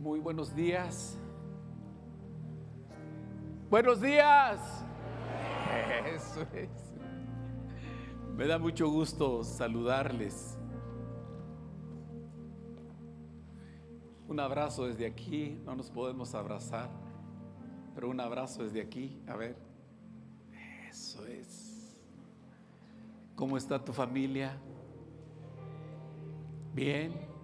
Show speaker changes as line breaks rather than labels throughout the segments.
Muy buenos días. Buenos días. Eso es. Me da mucho gusto saludarles. Un abrazo desde aquí. No nos podemos abrazar, pero un abrazo desde aquí. A ver. Eso es. ¿Cómo está tu familia? Bien.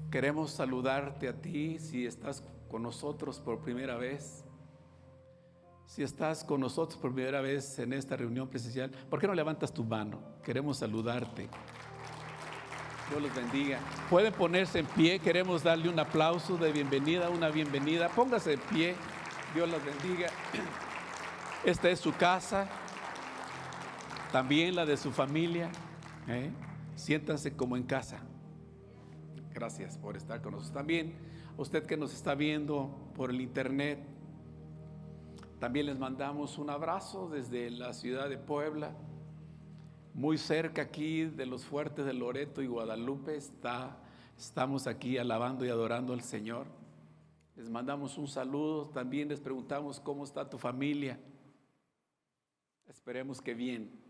Queremos saludarte a ti si estás con nosotros por primera vez. Si estás con nosotros por primera vez en esta reunión presencial, ¿por qué no levantas tu mano? Queremos saludarte. Dios los bendiga. Pueden ponerse en pie, queremos darle un aplauso de bienvenida, una bienvenida. Póngase en pie, Dios los bendiga. Esta es su casa, también la de su familia. Siéntanse como en casa. Gracias por estar con nosotros. También usted que nos está viendo por el internet, también les mandamos un abrazo desde la ciudad de Puebla, muy cerca aquí de los fuertes de Loreto y Guadalupe. Estamos aquí alabando y adorando al Señor. Les mandamos un saludo. También les preguntamos cómo está tu familia. Esperemos que bien.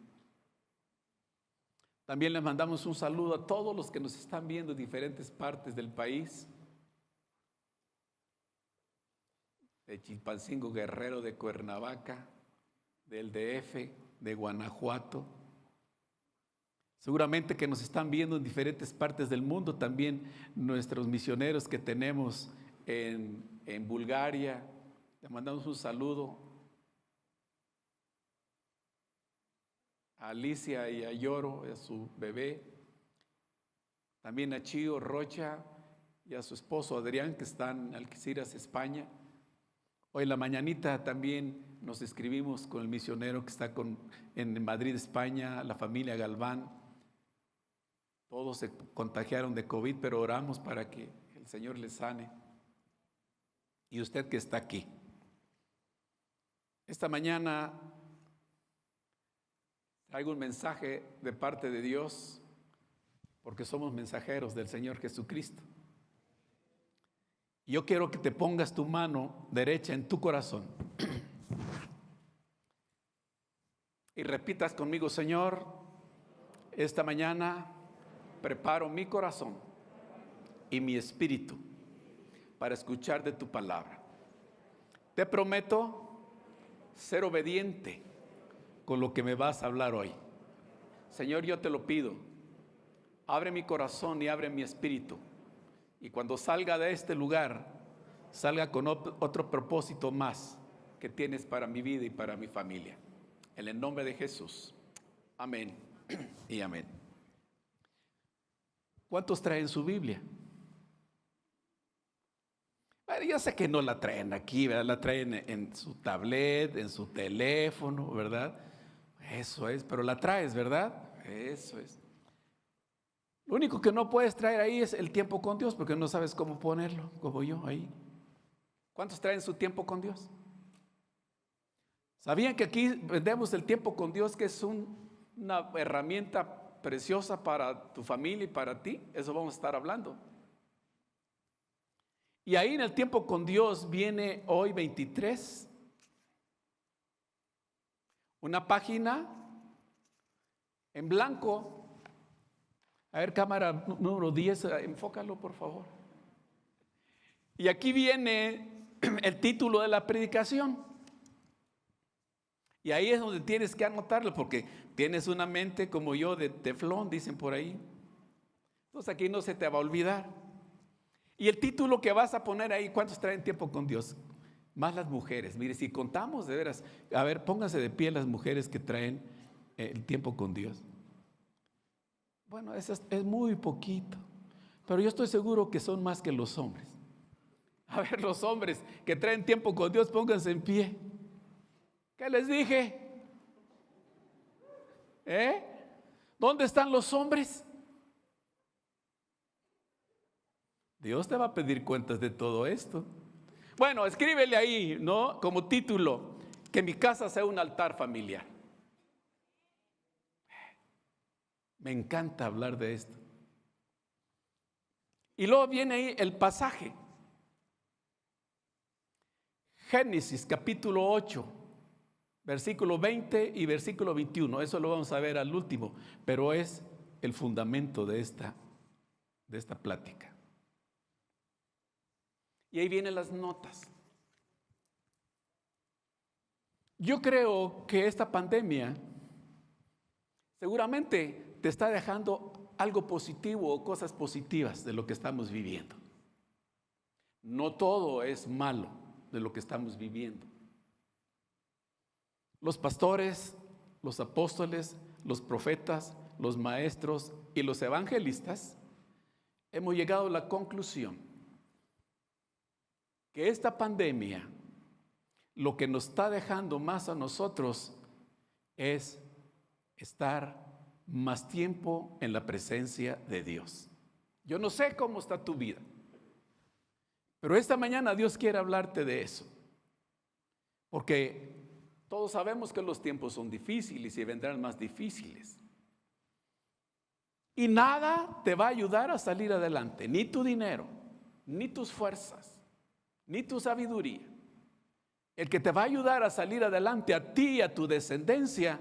También les mandamos un saludo a todos los que nos están viendo en diferentes partes del país. De Chilpancingo, Guerrero, de Cuernavaca, del DF, de Guanajuato. Seguramente que nos están viendo en diferentes partes del mundo. También nuestros misioneros que tenemos en Bulgaria. Les mandamos un saludo. A Alicia y a Lloro, a su bebé, también a Chío Rocha y a su esposo Adrián, que están en Algeciras, España. Hoy en la mañanita también nos escribimos con el misionero que está en Madrid, España, la familia Galván. Todos se contagiaron de COVID, pero oramos para que el Señor les sane. Y usted que está aquí. Esta mañana traigo un mensaje de parte de Dios, porque somos mensajeros del Señor Jesucristo. Y yo quiero que te pongas tu mano derecha en tu corazón y repitas conmigo: Señor, esta mañana preparo mi corazón y mi espíritu para escuchar de tu palabra. Te prometo ser obediente con lo que me vas a hablar hoy. Señor, yo te lo pido. Abre mi corazón y abre mi espíritu. Y cuando salga de este lugar, salga con otro propósito más que tienes para mi vida y para mi familia. En el nombre de Jesús. Amén y amén. ¿Cuántos traen su Biblia? Bueno, yo sé que no la traen aquí, ¿verdad? La traen en su tablet, en su teléfono, ¿verdad? Eso es, pero la traes, ¿verdad? Eso es. Lo único que no puedes traer ahí es el tiempo con Dios, porque no sabes cómo ponerlo, como yo ahí. ¿Cuántos traen su tiempo con Dios? ¿Sabían que aquí vendemos el tiempo con Dios, que es una herramienta preciosa para tu familia y para ti? Eso vamos a estar hablando. Y ahí en el tiempo con Dios viene hoy 23. Una página en blanco. A ver, cámara número 10, enfócalo por favor. Y aquí viene el título de la predicación. Y ahí es donde tienes que anotarlo, porque tienes una mente como yo de teflón, dicen por ahí. Entonces aquí no se te va a olvidar. Y el título que vas a poner ahí: ¿cuántos traen tiempo con Dios? Más las mujeres. Mire, si contamos de veras, a ver, pónganse de pie las mujeres que traen el tiempo con Dios. Bueno, eso es muy poquito, pero yo estoy seguro que son más que los hombres. A ver, los hombres que traen tiempo con Dios, pónganse en pie. ¿Qué les dije? ¿Dónde están los hombres? Dios te va a pedir cuentas de todo esto. Bueno, escríbele ahí, ¿no? Como título: que mi casa sea un altar familiar. Me encanta hablar de esto. Y luego viene ahí el pasaje. Génesis capítulo 8, versículo 20 y versículo 21. Eso lo vamos a ver al último, pero es el fundamento de esta plática. Y ahí vienen las notas. Yo creo que esta pandemia seguramente te está dejando algo positivo o cosas positivas de lo que estamos viviendo. No todo es malo de lo que estamos viviendo. Los pastores, los apóstoles, los profetas, los maestros y los evangelistas hemos llegado a la conclusión que esta pandemia lo que nos está dejando más a nosotros es estar más tiempo en la presencia de Dios. Yo no sé cómo está tu vida, pero esta mañana Dios quiere hablarte de eso, porque todos sabemos que los tiempos son difíciles y vendrán más difíciles. Y nada te va a ayudar a salir adelante, ni tu dinero, ni tus fuerzas, ni tu sabiduría. El que te va a ayudar a salir adelante a ti y a tu descendencia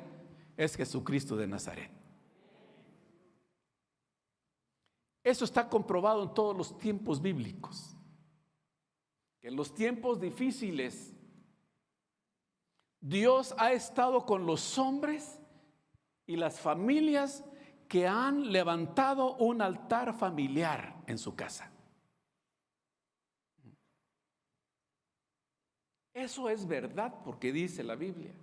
es Jesucristo de Nazaret. Eso está comprobado en todos los tiempos bíblicos. Que en los tiempos difíciles Dios ha estado con los hombres y las familias que han levantado un altar familiar en su casa. Eso es verdad porque dice la Biblia.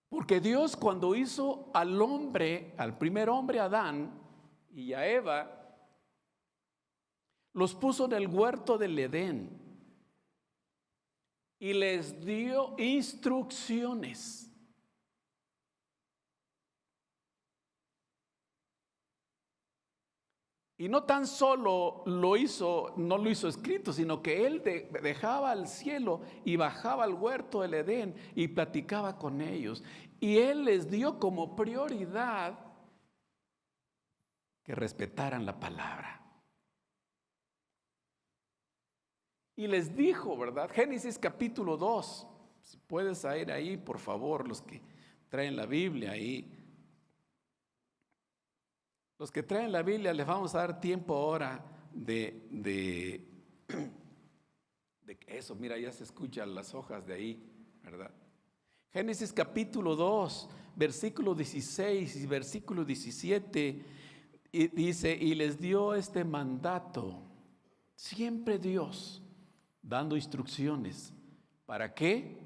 Porque Dios cuando hizo al hombre, al primer hombre Adán y a Eva, los puso en el huerto del Edén y les dio instrucciones. Y no tan solo lo hizo, no lo hizo escrito, sino que él dejaba al cielo y bajaba al huerto del Edén y platicaba con ellos. Y él les dio como prioridad que respetaran la palabra. Y les dijo, ¿verdad? Génesis capítulo 2. Si puedes ir ahí, por favor, los que traen la Biblia ahí. Los que traen la Biblia les vamos a dar tiempo ahora de eso. Mira, ya se escuchan las hojas de ahí, ¿verdad? Génesis capítulo 2, versículo 16 y versículo 17, y dice, y les dio este mandato, siempre Dios, dando instrucciones. ¿Para qué?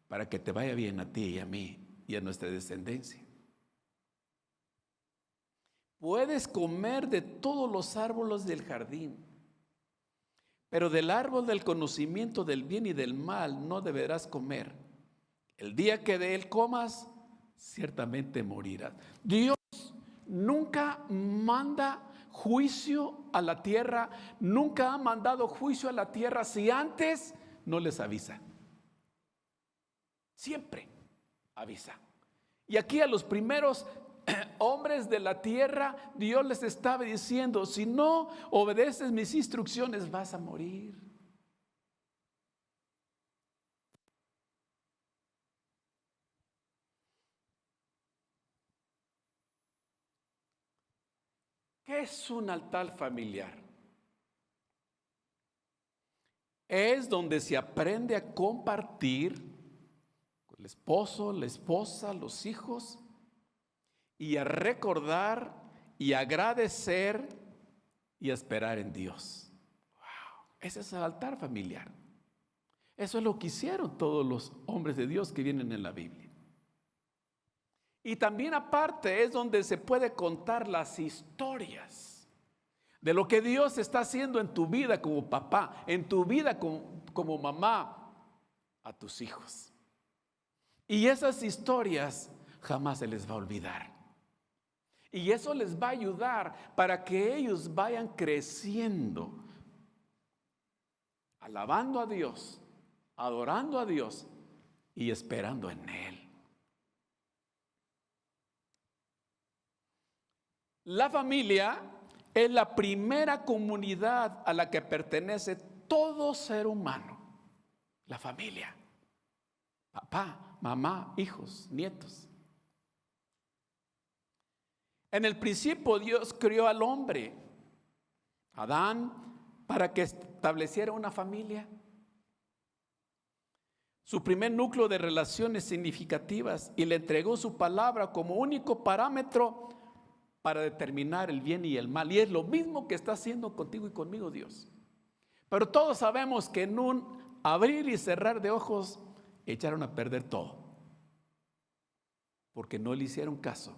Para que te vaya bien a ti y a mí y a nuestra descendencia. Puedes comer de todos los árboles del jardín, pero del árbol del conocimiento del bien y del mal no deberás comer. El día que de él comas, ciertamente morirás. Dios nunca manda juicio a la tierra, nunca ha mandado juicio a la tierra si antes no les avisa. Siempre avisa. Y aquí a los primeros hombres de la tierra, Dios les estaba diciendo, si no obedeces mis instrucciones, vas a morir. ¿Qué es un altar familiar? Es donde se aprende a compartir con el esposo, la esposa, los hijos, y a recordar y agradecer y a esperar en Dios. Wow, ese es el altar familiar. Eso es lo que hicieron todos los hombres de Dios que vienen en la Biblia. Y también aparte es donde se puede contar las historias de lo que Dios está haciendo en tu vida como papá, en tu vida como mamá, a tus hijos. Y esas historias jamás se les va a olvidar. Y eso les va a ayudar para que ellos vayan creciendo, alabando a Dios, adorando a Dios y esperando en Él. La familia es la primera comunidad a la que pertenece todo ser humano, la familia. Papá, mamá, hijos, nietos. En el principio Dios creó al hombre, Adán, para que estableciera una familia. Su primer núcleo de relaciones significativas, y le entregó su palabra como único parámetro para determinar el bien y el mal. Y es lo mismo que está haciendo contigo y conmigo Dios. Pero todos sabemos que en un abrir y cerrar de ojos echaron a perder todo, porque no le hicieron caso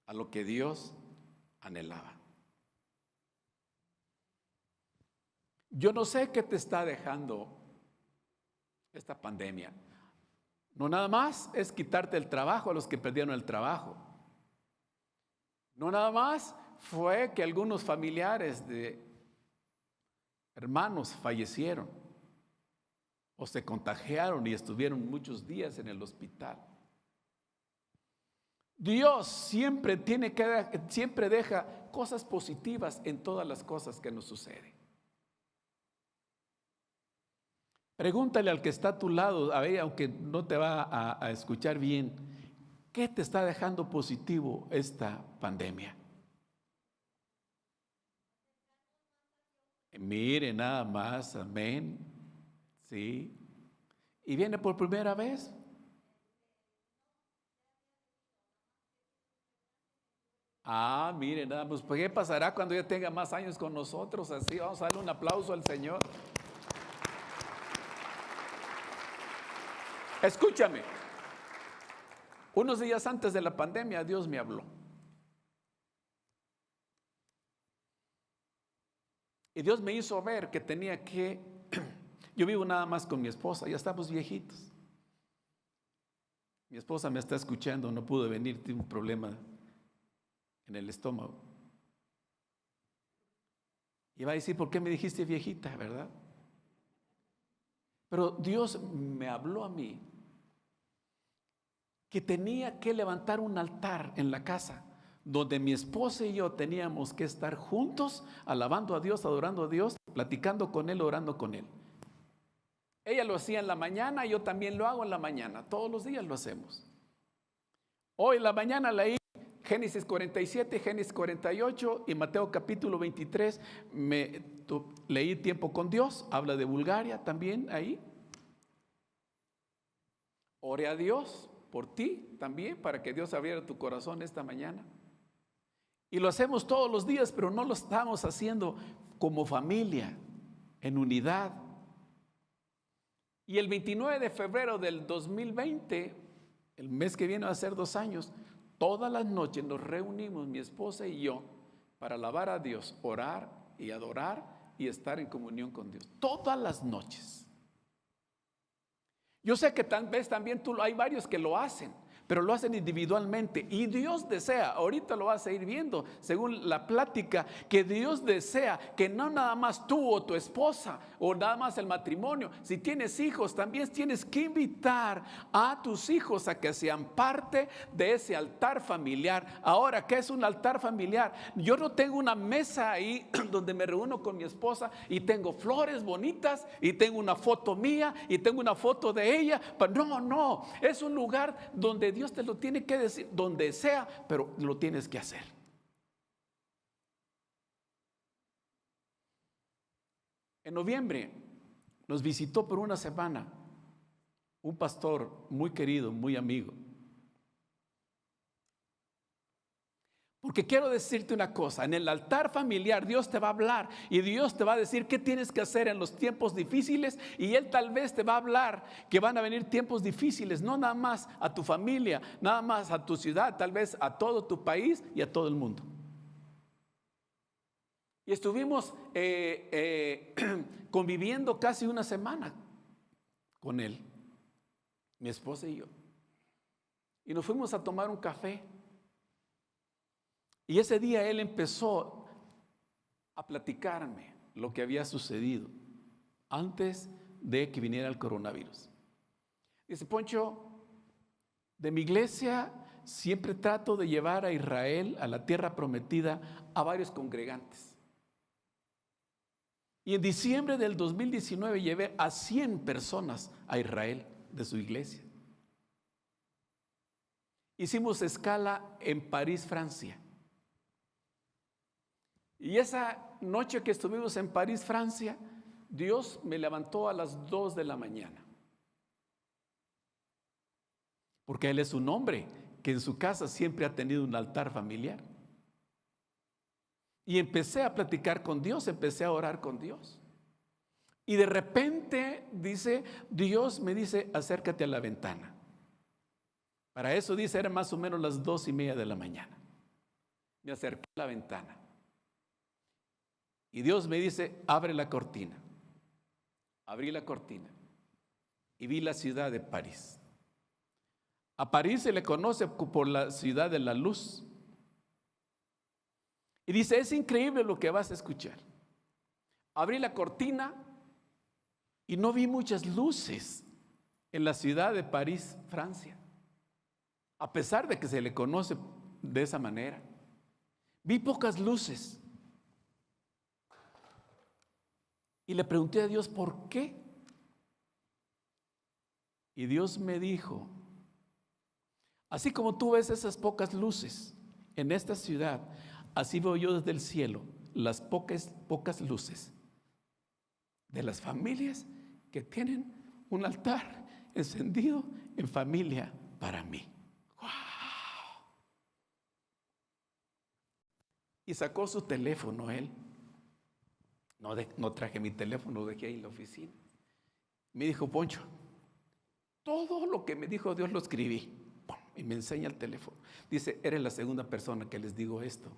a lo que Dios anhelaba. Yo no sé qué te está dejando esta pandemia. No nada más es quitarte el trabajo a los que perdieron el trabajo. No nada más fue que algunos familiares de hermanos fallecieron o se contagiaron y estuvieron muchos días en el hospital. Dios siempre deja cosas positivas en todas las cosas que nos suceden. Pregúntale al que está a tu lado, a ver, aunque no te va a escuchar bien, ¿qué te está dejando positivo esta pandemia? Mire, nada más, amén. Sí. Y viene por primera vez. Mire, nada más, pues, ¿qué pasará cuando ya tenga más años con nosotros? Así, vamos a darle un aplauso al Señor. Escúchame, unos días antes de la pandemia Dios me habló. Y Dios me hizo ver que tenía que, yo vivo nada más con mi esposa, ya estamos viejitos. Mi esposa me está escuchando, no pudo venir, tiene un problema en el estómago. Y va a decir, ¿por qué me dijiste viejita, verdad? Pero Dios me habló a mí que tenía que levantar un altar en la casa donde mi esposa y yo teníamos que estar juntos, alabando a Dios, adorando a Dios, platicando con Él, orando con Él. Ella lo hacía en la mañana, yo también lo hago en la mañana, todos los días lo hacemos. Hoy en la mañana leí Génesis 47, Génesis 48 y Mateo capítulo 23, leí Tiempo con Dios, habla de Bulgaria también ahí. Oré a Dios por ti también, para que Dios abriera tu corazón esta mañana. Y lo hacemos todos los días, pero no lo estamos haciendo como familia, en unidad. Y el 29 de febrero del 2020, el mes que viene va a ser 2 años, todas las noches nos reunimos mi esposa y yo para alabar a Dios, orar y adorar y estar en comunión con Dios. Todas las noches. Yo sé que tal vez también hay varios que lo hacen, pero lo hacen individualmente. Y Dios desea, ahorita lo vas a ir viendo, según la plática, que Dios desea que no nada más tú o tu esposa o nada más el matrimonio. Si tienes hijos, también tienes que invitar a tus hijos a que sean parte de ese altar familiar. Ahora, ¿qué es un altar familiar? Yo no tengo una mesa ahí donde me reúno con mi esposa y tengo flores bonitas y tengo una foto mía y tengo una foto de ella. Pero no, es un lugar donde Dios te lo tiene que decir, donde sea, pero lo tienes que hacer. En noviembre nos visitó por una semana un pastor muy querido, muy amigo. Porque quiero decirte una cosa, en el altar familiar Dios te va a hablar y Dios te va a decir qué tienes que hacer en los tiempos difíciles, y Él tal vez te va a hablar que van a venir tiempos difíciles, no nada más a tu familia, nada más a tu ciudad, tal vez a todo tu país y a todo el mundo. Y estuvimos conviviendo casi una semana con Él, mi esposa y yo. Y nos fuimos a tomar un café. Y ese día Él empezó a platicarme lo que había sucedido antes de que viniera el coronavirus. Dice: Poncho, de mi iglesia siempre trato de llevar a Israel, a la tierra prometida, a varios congregantes. Y en diciembre del 2019 llevé a 100 personas a Israel de su iglesia. Hicimos escala en París, Francia. Y esa noche que estuvimos en París, Francia, Dios me levantó a las 2 de la mañana. Porque Él es un hombre que en su casa siempre ha tenido un altar familiar. Y empecé a platicar con Dios, empecé a orar con Dios. Y de repente Dios me dice, acércate a la ventana. Para eso dice, eran más o menos las 2:30 de la mañana. Me acerqué a la ventana. Y Dios me dice, abre la cortina. Abrí la cortina y vi la ciudad de París. A París se le conoce por la ciudad de la luz. Y dice, es increíble lo que vas a escuchar. Abrí la cortina y no vi muchas luces en la ciudad de París, Francia. A pesar de que se le conoce de esa manera. Vi pocas luces. Y le pregunté a Dios, ¿por qué? Y Dios me dijo, así como tú ves esas pocas luces en esta ciudad, así veo yo desde el cielo las pocas luces de las familias que tienen un altar encendido en familia para mí. ¡Wow! Y sacó su teléfono él. No traje mi teléfono, lo dejé ahí en la oficina. Me dijo, Poncho, todo lo que me dijo Dios lo escribí. Y me enseña el teléfono. Dice, eres la segunda persona que les digo esto,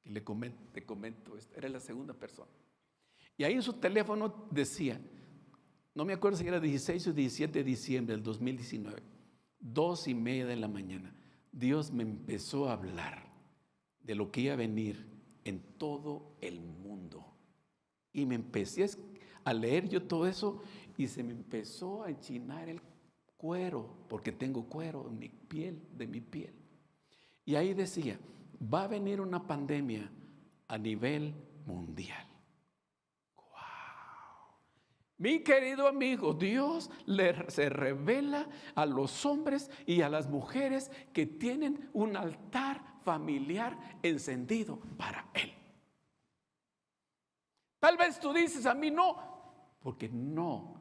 que te comento esto. Eres la segunda persona. Y ahí en su teléfono decía, no me acuerdo si era 16 o 17 de diciembre del 2019, 2:30 de la mañana, Dios me empezó a hablar de lo que iba a venir en todo el mundo. Y me empecé a leer yo todo eso y se me empezó a enchinar el cuero, porque tengo cuero en mi piel, de mi piel. Y ahí decía, va a venir una pandemia a nivel mundial. ¡Wow! Mi querido amigo, Dios se revela a los hombres y a las mujeres que tienen un altar familiar encendido para Él. Tal vez tú dices, a mí no, porque no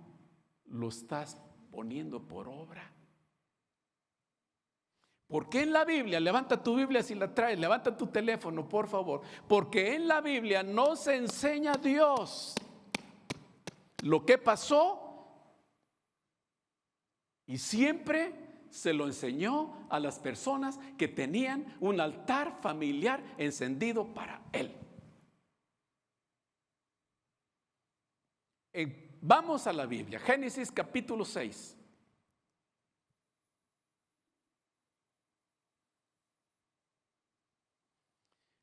lo estás poniendo por obra. Porque en la Biblia, levanta tu Biblia si la traes, levanta tu teléfono por favor, porque en la Biblia no se enseña a Dios lo que pasó y siempre se lo enseñó a las personas que tenían un altar familiar encendido para Él. Vamos a la Biblia, Génesis capítulo 6.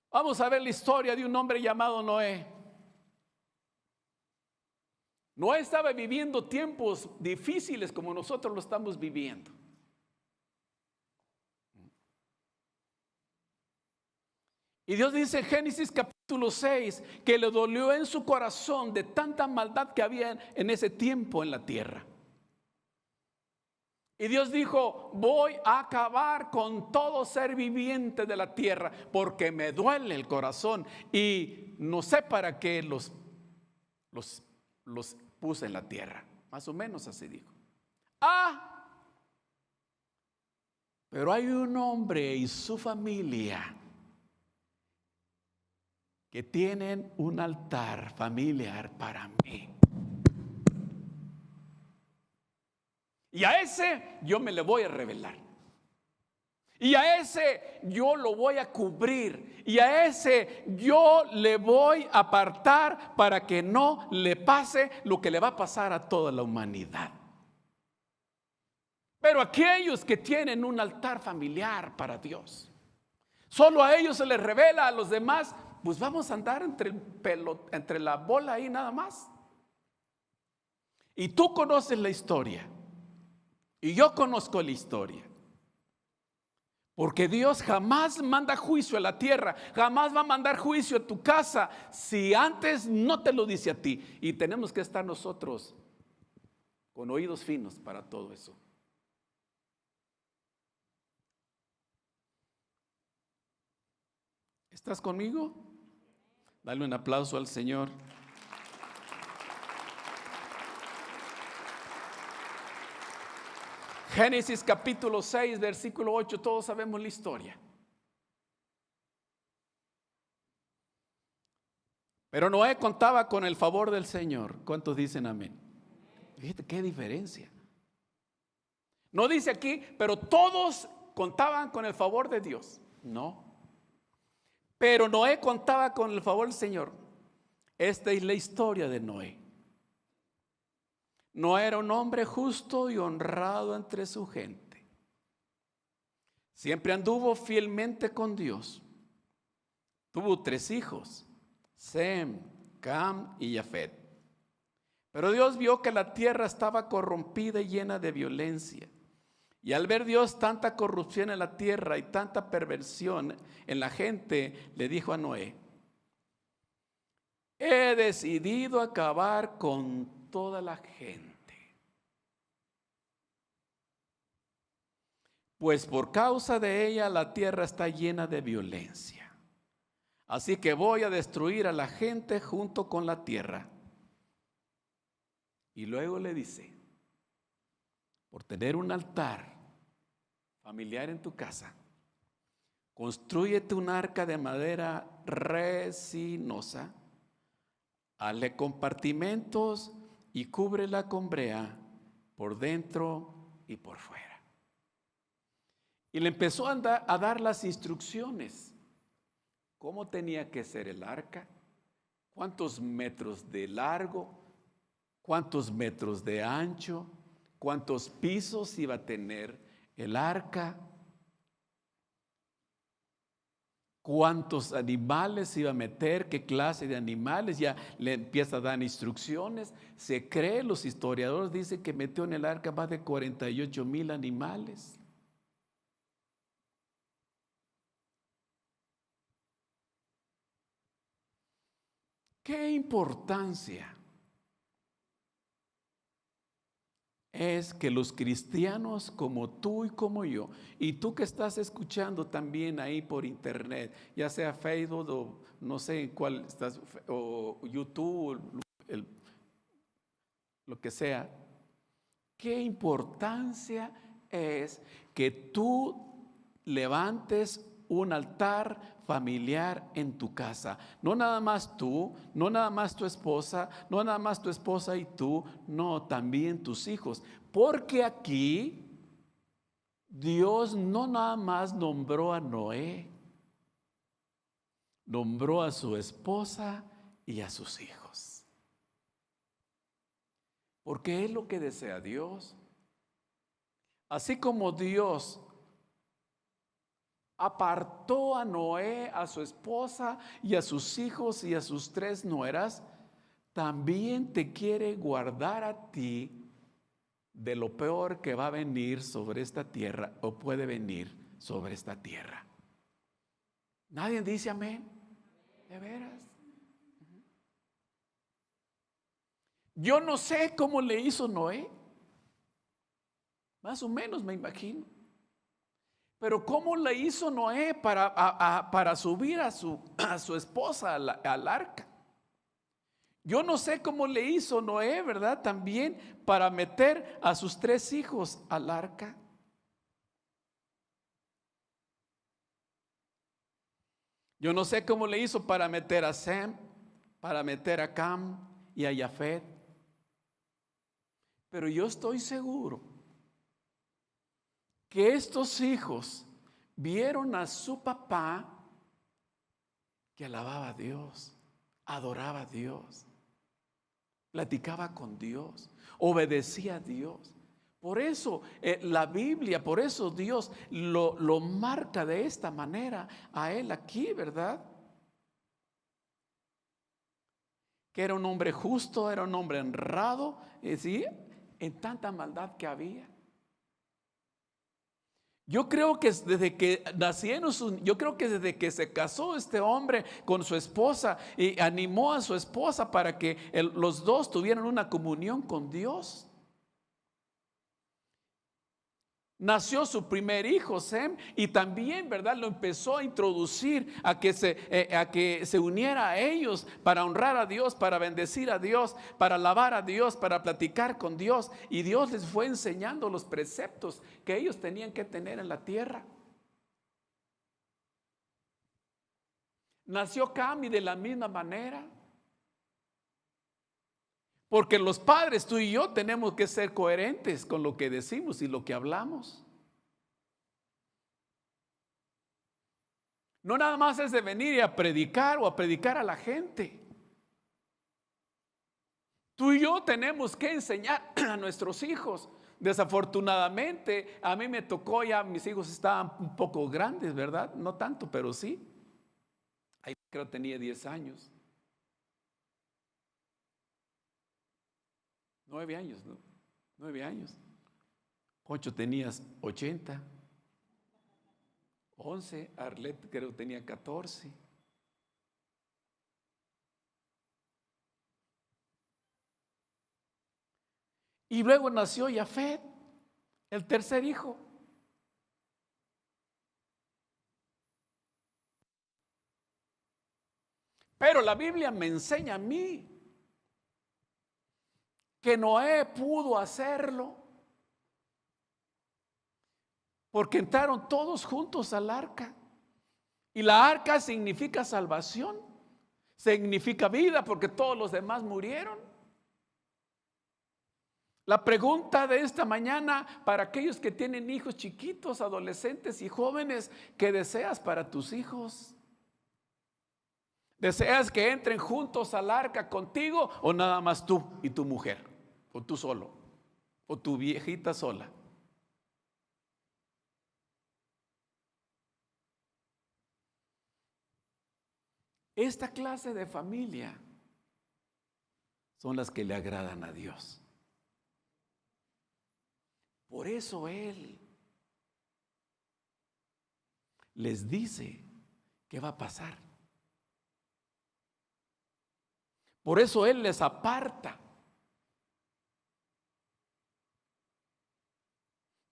Vamos a ver la historia de un hombre llamado Noé. Noé estaba viviendo tiempos difíciles como nosotros lo estamos viviendo. Y Dios dice en Génesis capítulo 6 que le dolió en su corazón de tanta maldad que había en ese tiempo en la tierra. Y Dios dijo, voy a acabar con todo ser viviente de la tierra porque me duele el corazón y no sé para qué los puse en la tierra. Más o menos así dijo. Pero hay un hombre y su familia que tienen un altar familiar para mí. Y a ese yo me le voy a revelar. Y a ese yo lo voy a cubrir. Y a ese yo le voy a apartar para que no le pase lo que le va a pasar a toda la humanidad. Pero aquellos que tienen un altar familiar para Dios, solo a ellos se les revela, a los demás pues vamos a andar entre la bola ahí nada más. Y tú conoces la historia y yo conozco la historia. Porque Dios jamás manda juicio a la tierra, jamás va a mandar juicio a tu casa si antes no te lo dice a ti. Y tenemos que estar nosotros con oídos finos para todo eso. ¿Estás conmigo? Dale un aplauso al Señor. Génesis capítulo 6, versículo 8, todos sabemos la historia. Pero Noé contaba con el favor del Señor. ¿Cuántos dicen amén? Fíjate qué diferencia. No dice aquí, pero todos contaban con el favor de Dios. No. Pero Noé contaba con el favor del Señor. Esta es la historia de Noé. Noé era un hombre justo y honrado entre su gente. Siempre anduvo fielmente con Dios. Tuvo 3 hijos, Sem, Cam y Jafet. Pero Dios vio que la tierra estaba corrompida y llena de violencia. Y al ver Dios tanta corrupción en la tierra y tanta perversión en la gente, le dijo a Noé: he decidido acabar con toda la gente, pues por causa de ella la tierra está llena de violencia. Así que voy a destruir a la gente junto con la tierra. Y luego le dice: por tener un altar familiar en tu casa, constrúyete un arca de madera resinosa, hazle compartimentos y cúbrela con brea por dentro y por fuera. Y le empezó a dar las instrucciones. ¿Cómo tenía que ser el arca? ¿Cuántos metros de largo? ¿Cuántos metros de ancho? ¿Cuántos pisos iba a tener el arca? ¿Cuántos animales iba a meter? ¿Qué clase de animales? Ya le empieza a dar instrucciones. Se cree, los historiadores dicen que metió en el arca más de 48,000 animales. ¿Qué importancia es que los cristianos como tú y como yo, y tú que estás escuchando también ahí por internet, ya sea Facebook o no sé en cuál estás, o YouTube, lo que sea, qué importancia es que tú levantes un altar familiar en tu casa. No nada más tú, no nada más tu esposa, no nada más tu esposa y tú, no, también tus hijos. Porque aquí Dios no nada más nombró a Noé, nombró a su esposa y a sus hijos. Porque es lo que desea Dios. Así como Dios apartó a Noé, a su esposa y a sus hijos y a sus 3 nueras, también te quiere guardar a ti de lo peor que va a venir sobre esta tierra o puede venir sobre esta tierra. ¿Nadie dice amén? ¿De veras? Yo no sé cómo le hizo Noé. Más o menos me imagino. Pero ¿cómo le hizo Noé para subir a su esposa al arca? Yo no sé cómo le hizo Noé, ¿verdad? También para meter a sus 3 hijos al arca. Yo no sé cómo le hizo para meter a Sem, para meter a Cam y a Jafet. Pero yo estoy seguro que estos hijos vieron a su papá que alababa a Dios, adoraba a Dios, platicaba con Dios, obedecía a Dios. Por eso la Biblia, por eso Dios lo marca de esta manera a él aquí, ¿verdad? Que era un hombre justo, era un hombre honrado, ¿sí? En tanta maldad que había. Yo creo que desde que nacieron, yo creo que desde que se casó este hombre con su esposa y animó a su esposa para que los dos tuvieran una comunión con Dios. Nació su primer hijo, Sem, y también, ¿verdad?, lo empezó a introducir a que se uniera a ellos para honrar a Dios, para bendecir a Dios, para alabar a Dios, para platicar con Dios. Y Dios les fue enseñando los preceptos que ellos tenían que tener en la tierra. Nació Cami de la misma manera. Porque los padres, tú y yo, tenemos que ser coherentes con lo que decimos y lo que hablamos. No nada más es de venir y a predicar o a predicar a la gente. Tú y yo tenemos que enseñar a nuestros hijos. Desafortunadamente, a mí me tocó ya, mis hijos estaban un poco grandes, ¿verdad? No tanto, pero sí. Ahí creo que tenía 10 años. 9 años, ¿no? 9 años. Poncho tenías 80. 11. Arlet creo tenía 14. Y luego nació Jafet, el tercer hijo. Pero la Biblia me enseña a mí que Noé pudo hacerlo porque entraron todos juntos al arca. Y la arca significa salvación, significa vida, porque todos los demás murieron. La pregunta de esta mañana para aquellos que tienen hijos chiquitos, adolescentes y jóvenes: ¿qué deseas para tus hijos? ¿Deseas que entren juntos al arca contigo o nada más tú y tu mujer? ¿O tú solo? ¿O tu viejita sola? Esta clase de familia son las que le agradan a Dios. Por eso Él les dice qué va a pasar. Por eso Él les aparta,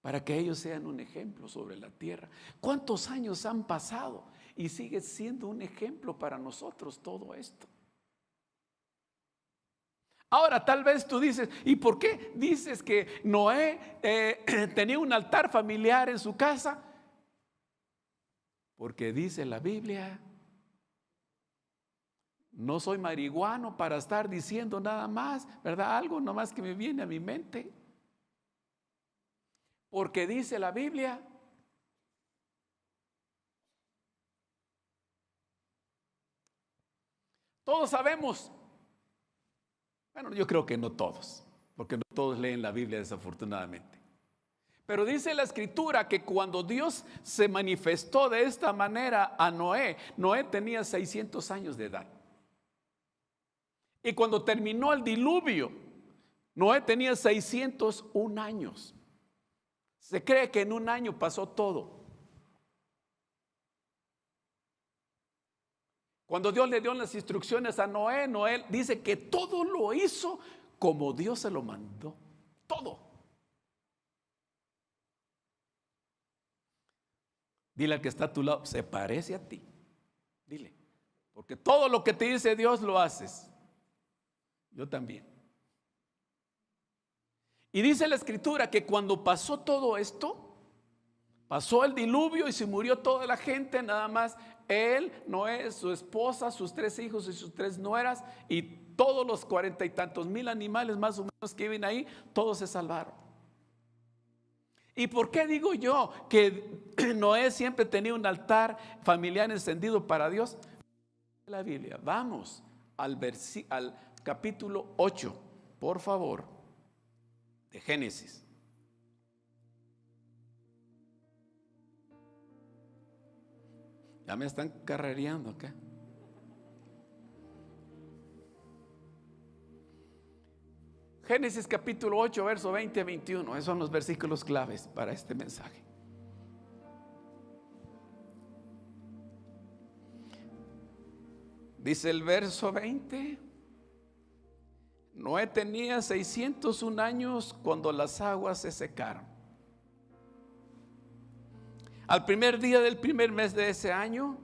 para que ellos sean un ejemplo sobre la tierra. ¿Cuántos años han pasado y sigue siendo un ejemplo para nosotros todo esto? Ahora tal vez tú dices: ¿y por qué dices que Noé tenía un altar familiar en su casa? Porque dice la Biblia, no soy marihuano para estar diciendo nada más, ¿verdad? Algo nomás que me viene a mi mente. Porque dice la Biblia, todos sabemos, bueno, yo creo que no todos, porque no todos leen la Biblia desafortunadamente. Pero dice la Escritura que cuando Dios se manifestó de esta manera a Noé, Noé tenía 600 años de edad. Y cuando terminó el diluvio, Noé tenía 601 años. Se cree que en un año pasó todo. Cuando Dios le dio las instrucciones a Noé, Noé dice que todo lo hizo como Dios se lo mandó. Todo. Dile al que está a tu lado: se parece a ti. Dile, porque todo lo que te dice Dios lo haces. Yo también. Y dice la Escritura que cuando pasó todo esto, pasó el diluvio y se murió toda la gente, nada más él, Noé, su esposa, sus 3 hijos y sus 3 nueras, y todos los 40 y tantos mil animales más o menos que viven ahí, todos se salvaron. ¿Y por qué digo yo que Noé siempre tenía un altar familiar encendido para Dios? La Biblia. Vamos al capítulo 8, por favor, de Génesis. Ya me están carrereando acá. Génesis capítulo 8, verso 20 a 21. Esos son los versículos claves para este mensaje. Dice el verso 20: Noé tenía 601 años cuando las aguas se secaron. Al primer día del primer mes de ese año,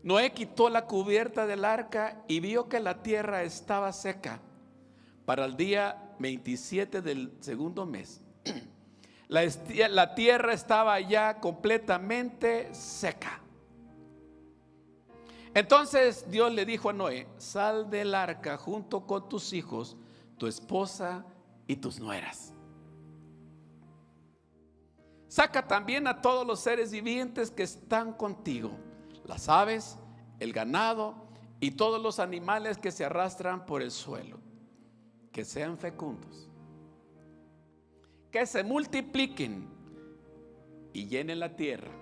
Noé quitó la cubierta del arca y vio que la tierra estaba seca para el día 27 del segundo mes. La tierra estaba ya completamente seca. Entonces Dios le dijo a Noé: sal del arca junto con tus hijos, tu esposa y tus nueras. Saca también a todos los seres vivientes que están contigo, las aves, el ganado y todos los animales que se arrastran por el suelo, que sean fecundos, que se multipliquen y llenen la tierra.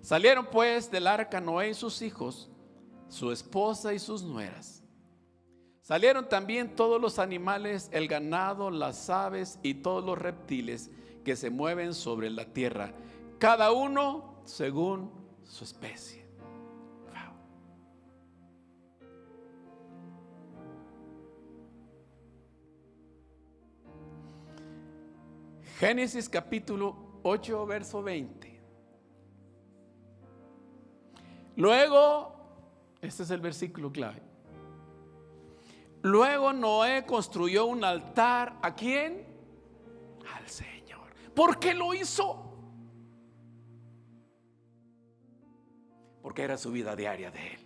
Salieron pues del arca Noé y sus hijos, su esposa y sus nueras. Salieron también todos los animales, el ganado, las aves y todos los reptiles que se mueven sobre la tierra, cada uno según su especie. Wow. Génesis capítulo 8, verso 20. Luego, este es el versículo clave. Luego Noé construyó un altar. ¿A quién? Al Señor. ¿Por qué lo hizo? Porque era su vida diaria de él.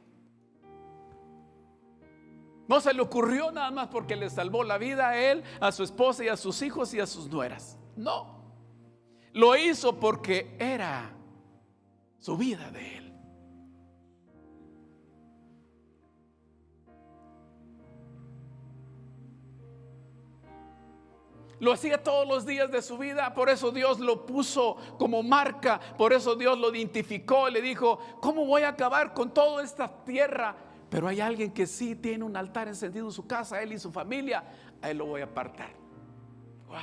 No se le ocurrió nada más porque le salvó la vida a él, a su esposa y a sus hijos y a sus nueras. No, lo hizo porque era su vida de él. Lo hacía todos los días de su vida. Por eso Dios lo puso como marca. Por eso Dios lo identificó y le dijo: ¿cómo voy a acabar con toda esta tierra? Pero hay alguien que sí tiene un altar encendido en su casa, él y su familia. A él lo voy a apartar. Wow.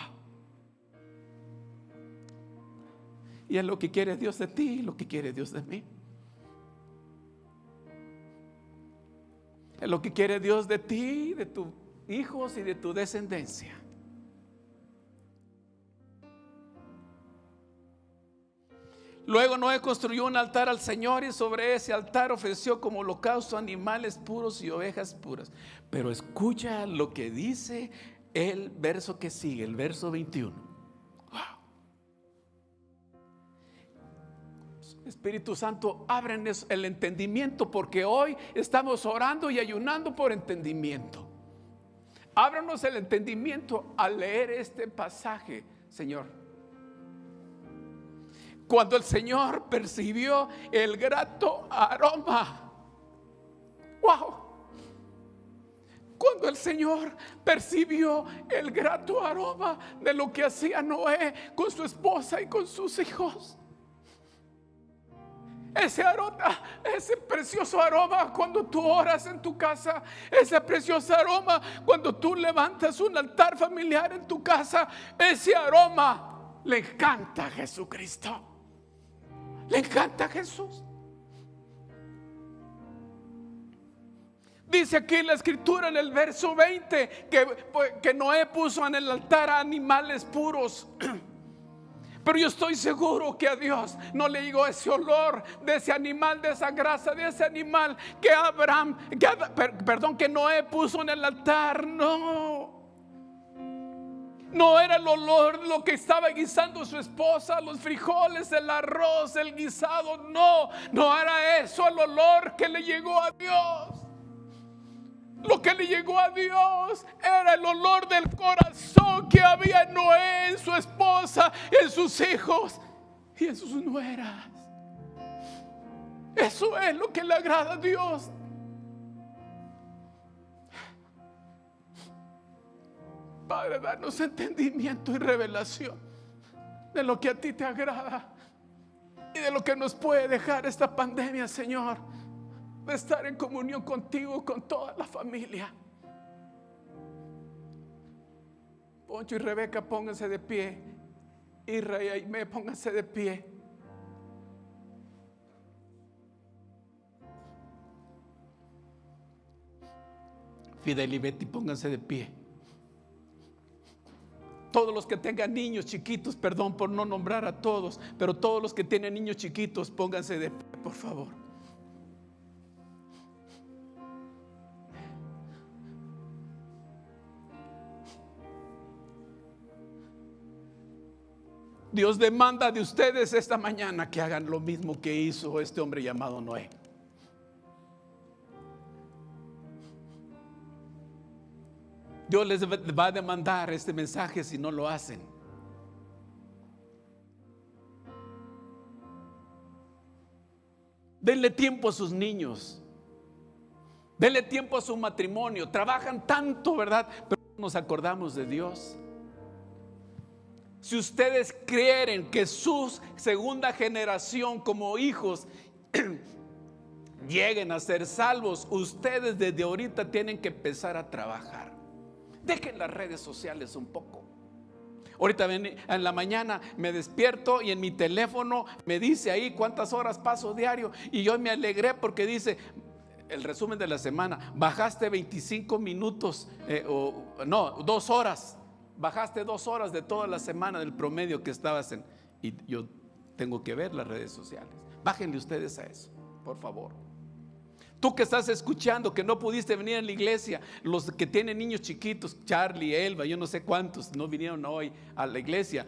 Y es lo que quiere Dios de ti, lo que quiere Dios de mí. Es lo que quiere Dios de ti, de tus hijos y de tu descendencia. Luego Noé construyó un altar al Señor y sobre ese altar ofreció como holocausto animales puros y ovejas puras. Pero escucha lo que dice el verso que sigue, el verso 21. Wow. Espíritu Santo, ábrenos el entendimiento, porque hoy estamos orando y ayunando por entendimiento. Ábranos el entendimiento al leer este pasaje, Señor. Cuando el Señor percibió el grato aroma, wow. Cuando el Señor percibió el grato aroma de lo que hacía Noé con su esposa y con sus hijos. Ese aroma, ese precioso aroma cuando tú oras en tu casa, ese precioso aroma cuando tú levantas un altar familiar en tu casa, ese aroma le encanta a Jesucristo. Le encanta a Jesús. Dice aquí en la escritura en el verso 20 que Noé puso en el altar a animales puros. Pero yo estoy seguro que a Dios no le llegó ese olor de ese animal, de esa grasa, de ese animal que Noé puso en el altar. No era el olor lo que estaba guisando su esposa, los frijoles, el arroz, el guisado. No era eso el olor que le llegó a Dios. Lo que le llegó a Dios era el olor del corazón que había en Noé, en su esposa, en sus hijos y en sus nueras. Eso es lo que le agrada a Dios. Padre, danos entendimiento y revelación de lo que a ti te agrada y de lo que nos puede dejar esta pandemia, Señor, de estar en comunión contigo, con toda la familia. Poncho y Rebeca, pónganse de pie. Israel y Aimé, pónganse de pie. Fidel y Betty, pónganse de pie. Todos los que tengan niños chiquitos, perdón por no nombrar a todos, pero todos los que tienen niños chiquitos, pónganse de pie, por favor. Dios demanda de ustedes esta mañana que hagan lo mismo que hizo este hombre llamado Noé. Dios les va a demandar este mensaje si no lo hacen. Denle tiempo a sus niños. Denle tiempo a su matrimonio. Trabajan tanto, ¿verdad? Pero no nos acordamos de Dios. Si ustedes creen que su segunda generación como hijos lleguen a ser salvos, ustedes desde ahorita tienen que empezar a trabajar. Dejen las redes sociales un poco. Ahorita en la mañana me despierto y en mi teléfono me dice ahí cuántas horas paso diario, y yo me alegré porque dice el resumen de la semana: bajaste 25 minutos, 2 horas. Bajaste 2 horas de toda la semana del promedio que estabas en. Y yo tengo que ver las redes sociales. Bájenle ustedes a eso, por favor. Tú que estás escuchando, que no pudiste venir a la iglesia, los que tienen niños chiquitos, Charlie, Elba, yo no sé cuántos no vinieron hoy a la iglesia,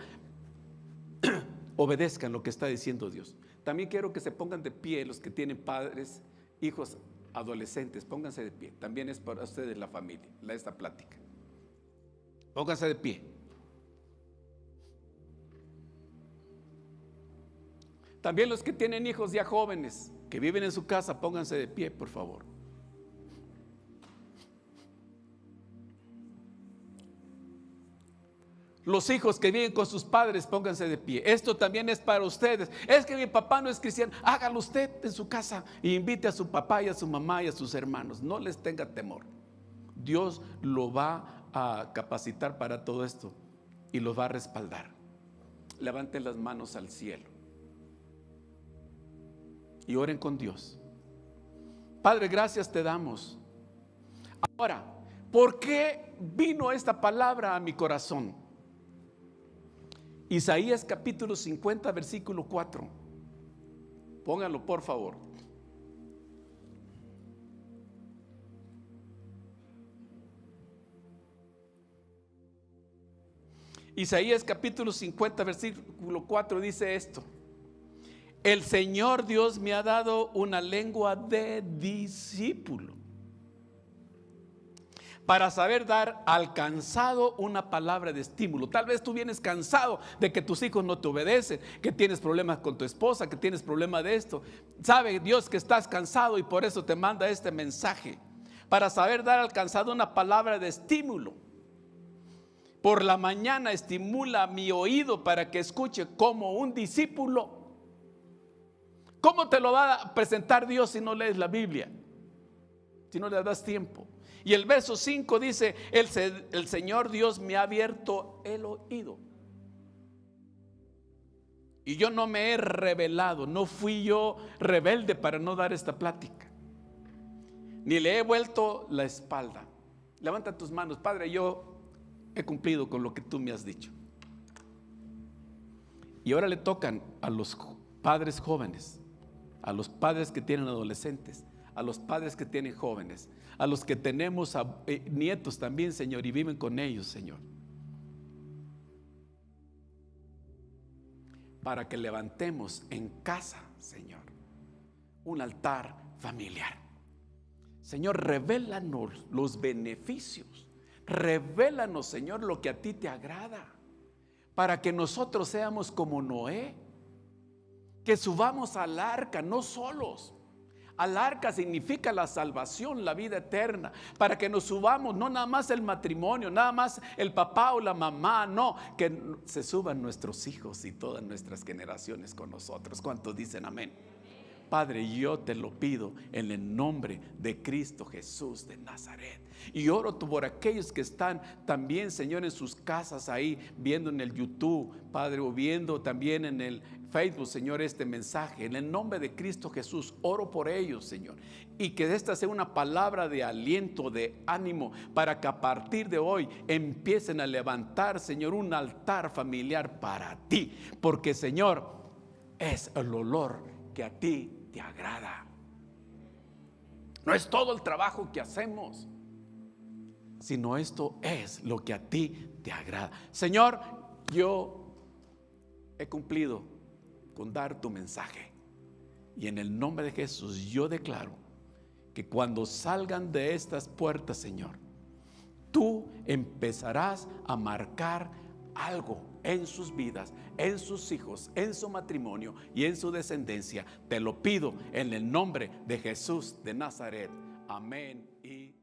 obedezcan lo que está diciendo Dios. También quiero que se pongan de pie los que tienen padres, hijos, adolescentes. Pónganse de pie. También es para ustedes la familia, esta plática. Pónganse de pie. También los que tienen hijos ya jóvenes, que viven en su casa, pónganse de pie, por favor. Los hijos que viven con sus padres, pónganse de pie. Esto también es para ustedes. Es que mi papá no es cristiano. Hágalo usted en su casa y invite a su papá y a su mamá y a sus hermanos. No les tenga temor. Dios lo va a capacitar para todo esto y los va a respaldar. Levanten las manos al cielo y oren con Dios. Padre, gracias te damos. Ahora, ¿por qué vino esta palabra a mi corazón? Isaías capítulo 50 versículo 4. Pónganlo por favor. Isaías capítulo 50 versículo 4 dice esto: el Señor Dios me ha dado una lengua de discípulo, para saber dar al cansado una palabra de estímulo. Tal vez tú vienes cansado de que tus hijos no te obedecen, que tienes problemas con tu esposa, que tienes problemas de esto. Sabe Dios que estás cansado y por eso te manda este mensaje, para saber dar al cansado una palabra de estímulo. Por la mañana estimula mi oído para que escuche como un discípulo. ¿Cómo te lo va a presentar Dios si no lees la Biblia? Si no le das tiempo. Y el verso 5 dice: el Señor Dios me ha abierto el oído. Y yo no me he rebelado, no fui yo rebelde para no dar esta plática, ni le he vuelto la espalda. Levanta tus manos. Padre, yo he cumplido con lo que tú me has dicho. Y ahora le tocan a los padres jóvenes, a los padres que tienen adolescentes, a los padres que tienen jóvenes, a los que tenemos nietos también, Señor, y viven con ellos, Señor, para que levantemos en casa, Señor, un altar familiar. Señor, revélanos los beneficios. Revélanos, Señor, lo que a ti te agrada, para que nosotros seamos como Noé, que subamos al arca, no solos. Al arca significa la salvación, la vida eterna, para que nos subamos, no nada más el matrimonio, nada más el papá o la mamá, no, que se suban nuestros hijos y todas nuestras generaciones con nosotros. ¿Cuántos dicen amén? Padre, yo te lo pido en el nombre de Cristo Jesús de Nazaret. Y oro por aquellos que están también, Señor, en sus casas ahí, viendo en el YouTube, Padre, o viendo también en el Facebook, Señor, este mensaje. En el nombre de Cristo Jesús, oro por ellos, Señor. Y que esta sea una palabra de aliento, de ánimo, para que a partir de hoy empiecen a levantar, Señor, un altar familiar para ti. Porque, Señor, es el olor que a ti te agrada. No es todo el trabajo que hacemos, sino esto es lo que a ti te agrada. Señor, yo he cumplido con dar tu mensaje. Y en el nombre de Jesús yo declaro que cuando salgan de estas puertas, Señor, tú empezarás a marcar algo en sus vidas, en sus hijos, en su matrimonio y en su descendencia. Te lo pido en el nombre de Jesús de Nazaret. Amén y